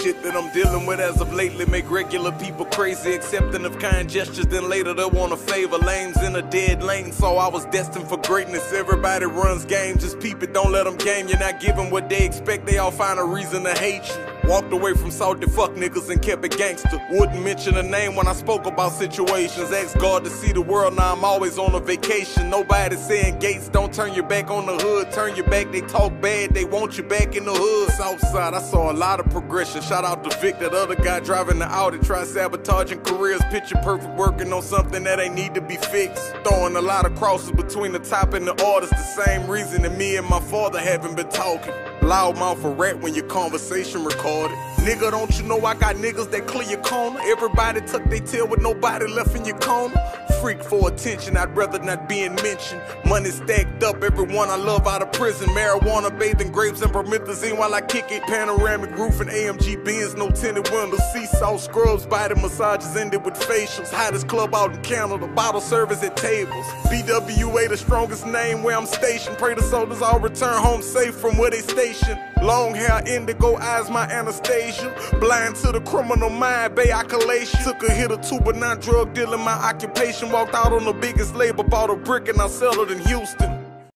Shit that I'm dealing with as of lately make regular people crazy, accepting of kind gestures, then later they want a favor. Lames in a dead lane, so I was destined for greatness. Everybody runs game, just peep it, don't let them game. You're not giving what they expect, they all find a reason to hate you. Walked away from salty fuck niggas and kept it gangster. Wouldn't mention a name when I spoke about situations. Asked God to see the world, now I'm always on a vacation. Nobody saying Gates, don't turn your back on the hood. Turn your back, they talk bad, they want you back in the hood. Southside, I saw a lot of progression. Shout out to Vic, that other guy driving the Audi, try sabotaging careers. Picture perfect, working on something that ain't need to be fixed. Throwing a lot of crosses between the top and the artist. The same reason that me and my father haven't been talking. Loudmouth a rat when your conversation recorded. Nigga, don't you know I got niggas that clear your corner? Everybody tuck they tail with nobody left in your corner. Freak for attention, I'd rather not being mentioned. Money stacked up, everyone I love out of prison. Marijuana, bathing grapes, and promethazine while I kick it. Panoramic roof and AMG Benz, no tinted windows. Seesaw scrubs, body massages ended with facials. Hottest club out in Canada, bottle service at tables. BWA the strongest name where I'm stationed. Pray the soldiers all return home safe from where they stationed. Long hair, indigo eyes, my Anastasia. Blind to the criminal mind, bay accolation. Took a hit or two, but not drug dealing my occupation. Walked out on the biggest label, bought a brick and I settled in Houston.